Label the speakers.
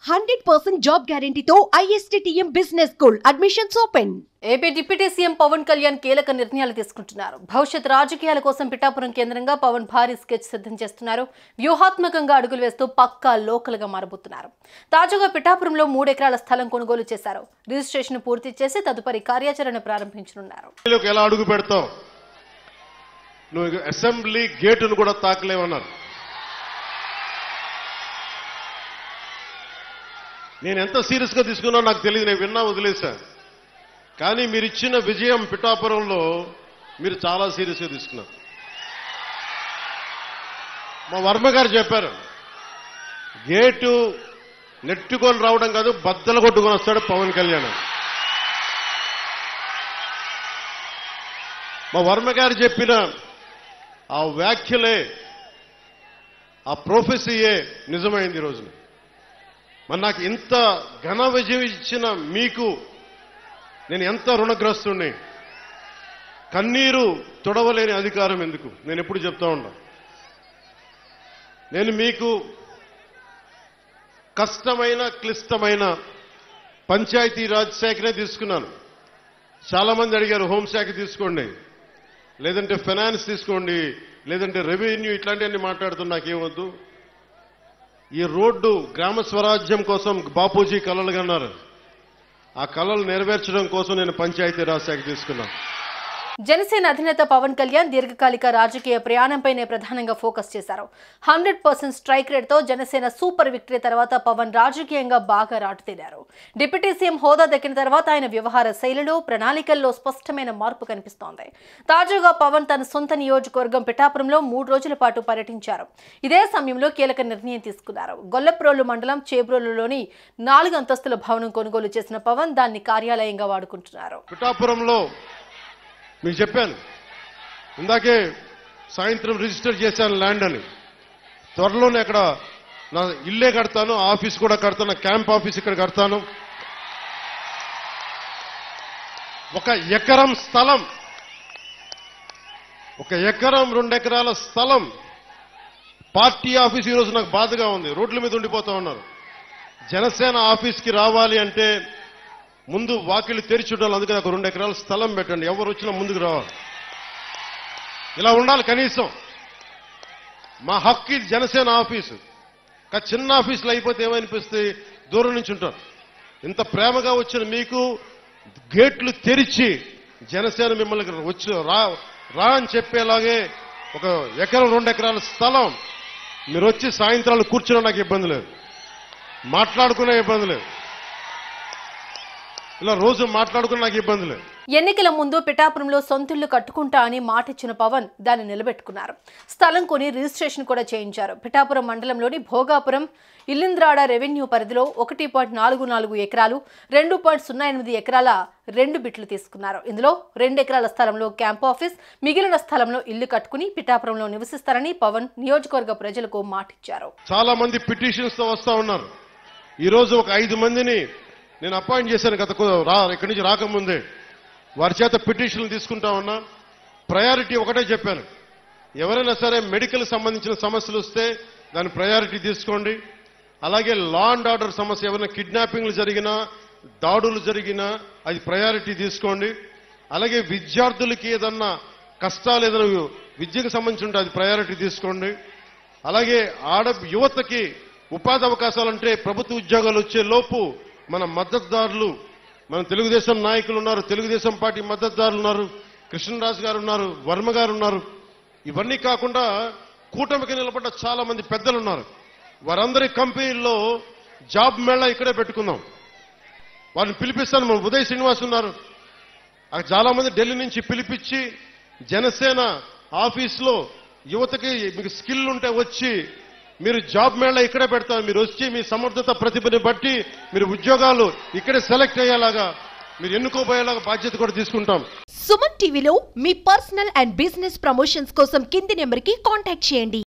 Speaker 1: 100% job గ్యారెంటీతో ISTTM business school admissions open.
Speaker 2: AP deputy CM Pawan Kalyan కీలక నిర్ణయాలు తీసుకుంటున్నారు. భవిష్యత్ రాజకీయాల కోసం పిఠాపురం కేంద్రంగా పవన్ భారీ స్కెచ్ సిద్ధం చేస్తున్నారు. వ్యూహాత్మకంగా అడుగులు వేస్తూ పక్కా లోకల్ గా మారబోతున్నారు. తాజాగా పిఠాపురంలో 3 ఎకరాల స్థలం కొనుగోలు చేశారు. రిజిస్ట్రేషన్ పూర్తి చేసి తదుపరి కార్యాచరణ ప్రారంభించనున్నారు.
Speaker 3: ఎలా అడుగు పెడతావు? నువ్వు అసెంబ్లీ గేటును కూడా తాకలేవన్నారు. నేను ఎంత సీరియస్గా తీసుకున్నా నాకు తెలియదు, నేను విన్నా వదిలేశా. కానీ మీరు ఇచ్చిన విజయం పిఠాపురంలో మీరు చాలా సీరియస్గా తీసుకున్నారు. మా వర్మ గారు చెప్పారు, గేటు నెట్టుకొని రావడం కాదు, బద్దలు కొట్టుకొని వస్తాడు పవన్ కళ్యాణ్. మా వర్మ గారు చెప్పిన ఆ వ్యాఖ్యలే, ఆ ప్రొఫెసీయే నిజమైంది ఈరోజు. మరి నాకు ఇంత ఘన విజయం ఇచ్చిన మీకు నేను ఎంత రుణగ్రస్తుని. కన్నీరు తొడవలేని అధికారం ఎందుకు? నేను ఎప్పుడు చెప్తా ఉన్నా. నేను మీకు కష్టమైన క్లిష్టమైన పంచాయతీరాజ్ శాఖనే తీసుకున్నాను. చాలా మంది అడిగారు హోంశాఖ తీసుకోండి, లేదంటే ఫైనాన్స్ తీసుకోండి, లేదంటే రెవెన్యూ, ఇట్లాంటివన్నీ మాట్లాడుతున్నా. నాకేమొద్దు. ఈ రోడ్డు గ్రామ స్వరాజ్యం కోసం బాపూజీ కలలు కన్నారు. ఆ కలలు నెరవేర్చడం కోసం నేను పంచాయతీరాజ్ శాఖ తీసుకున్నాను.
Speaker 2: జనసేన అధినేత పవన్ కళ్యాణ్ దీర్ఘకాలిక రాజకీయ ప్రయాణంపైనే ప్రధానంగా ఫోకస్ చేశారు. 100% స్ట్రైక్ రేట్తో జనసేన సూపర్ విక్టరీ తర్వాత పవన్ రాజకీయంగా బాగా రాటుతేలారు. డిప్యూటీ సీఎం హోదా దక్కిన తర్వాత ఆయన వ్యవహార శైలిలో, ప్రణాళికల్లో స్పష్టమైన మార్పు కనిపిస్తోంది. తాజాగా పవన్ తన సొంత నియోజకవర్గం పిఠాపురంలో 3 రోజుల పాటు పర్యటించారు. ఇదే సమయంలో కీలక నిర్ణయం తీసుకున్నారు. గొల్లప్రోలు మండలం చేబ్రోలులోని 4 అంతస్తుల భవనం కొనుగోలు చేసిన పవన్ దాన్ని కార్యాలయంగా వాడుకుంటున్నారు.
Speaker 3: పిఠాపురంలో మీకు చెప్పాను ఇందాకే, సాయంత్రం రిజిస్టర్ చేశాను ల్యాండ్ అని. త్వరలోనే అక్కడ నా ఇల్లే కడతాను, ఆఫీస్ కూడా కడతాను, క్యాంప్ ఆఫీస్ ఇక్కడ కడతాను. 1 ఎకరం స్థలం, 1 ఎకరం 2 ఎకరాల స్థలం పార్టీ ఆఫీస్. ఈరోజు నాకు బాధగా ఉంది, రోడ్ల మీద ఉండిపోతా ఉన్నారు. జనసేన ఆఫీస్కి రావాలి అంటే ముందు వాకిలి తెరిచి ఉండాలి. అందుకే నాకు 2 ఎకరాల స్థలం పెట్టండి, ఎవరు వచ్చినా ముందుకు రావాలి. ఇలా ఉండాలి కనీసం. మా హక్కు ఇది జనసేన ఆఫీసు. చిన్న ఆఫీసులు అయిపోతే ఏమనిపిస్తే దూరం నుంచి ఉంటారు. ఇంత ప్రేమగా వచ్చిన మీకు గేట్లు తెరిచి జనసేన మిమ్మల్ని వచ్చి రా అని చెప్పేలాగే 1 ఎకరం 2 ఎకరాల స్థలం మీరు వచ్చి సాయంత్రాలు కూర్చున్నా నాకు ఇబ్బంది లేదు, మాట్లాడుకునే ఇబ్బంది లేదు, ఇలా రోజు మాట్లాడుకుని నాకు ఇబ్బంది లేదు.
Speaker 2: ఎన్నికల ముందు పిఠాపురంలో సొంతిల్లు కట్టుకుంటా అని మాటిచ్చిన పవన్ దాన్ని నిలబెట్టుకున్నారు. స్థలం కొని రిజిస్ట్రేషన్ కూడా చేయించారు. పిఠాపురం మండలంలోని భోగాపురం ఇల్లింద్రాడ రెవెన్యూ పరిధిలో 1.44 ఎకరాలు, 2.08 ఎకరాల 2 బిట్లు తీసుకున్నారు. ఇందులో 2 ఎకరాల స్థలంలో క్యాంప్ ఆఫీస్, మిగిలిన స్థలంలో ఇల్లు కట్టుకుని పిఠాపురంలో నివసిస్తారని పవన్ నియోజకవర్గ ప్రజలకు మాటిచ్చారు.
Speaker 3: చాలా మంది పిటిషన్స్ తో వస్తా ఉన్నారు. ఈ రోజు ఒక 5 మందిని నేను అపాయింట్ చేశాను. ఇక్కడి నుంచి రాకముందే వారి చేత పిటిషన్లు తీసుకుంటా ఉన్నా. ప్రయారిటీ ఒకటే చెప్పాను, ఎవరైనా సరే మెడికల్ సంబంధించిన సమస్యలు వస్తే దాని ప్రయారిటీ తీసుకోండి. అలాగే లా అండ్ ఆర్డర్ సమస్య, ఎవరైనా కిడ్నాపింగ్లు జరిగినా, దాడులు జరిగినా అది ప్రయారిటీ తీసుకోండి. అలాగే విద్యార్థులకి ఏదన్నా కష్టాలు, ఏదైనా విద్యకు సంబంధించి ఉంటే అది ప్రయారిటీ తీసుకోండి. అలాగే యువతకి ఉపాధి అవకాశాలంటే ప్రభుత్వ ఉద్యోగాలు వచ్చే లోపు మన మద్దతుదారులు, మన తెలుగుదేశం నాయకులు ఉన్నారు, తెలుగుదేశం పార్టీ మద్దతుదారులు ఉన్నారు, కృష్ణరాజు గారు ఉన్నారు, వర్మ గారు ఉన్నారు. ఇవన్నీ కాకుండా కూటమికి నిలబడ్డ చాలా మంది పెద్దలు ఉన్నారు. వారందరి కంపెనీల్లో జాబ్ మేళా ఇక్కడే పెట్టుకుందాం. వారిని పిలిపిస్తాను. మన ఉదయ్ శ్రీనివాస్ ఉన్నారు, చాలా మంది ఢిల్లీ నుంచి పిలిపించి జనసేన ఆఫీస్లో యువతకి మీకు స్కిల్ ఉంటే వచ్చి మీరు జాబ్ మేళా ఇక్కడే పెడతారు. మీరు వచ్చి మీ సమర్థత ప్రతిభని బట్టి మీరు ఉద్యోగాలు ఇక్కడే సెలెక్ట్ అయ్యేలాగా, మీరు ఎన్నుకోబోయేలాగా బాధ్యత కూడా తీసుకుంటాం.
Speaker 1: సుమన్ టీవీలో మీ పర్సనల్ అండ్ బిజినెస్ ప్రమోషన్స్ కోసం కింది నెంబర్కి కాంటాక్ట్ చేయండి.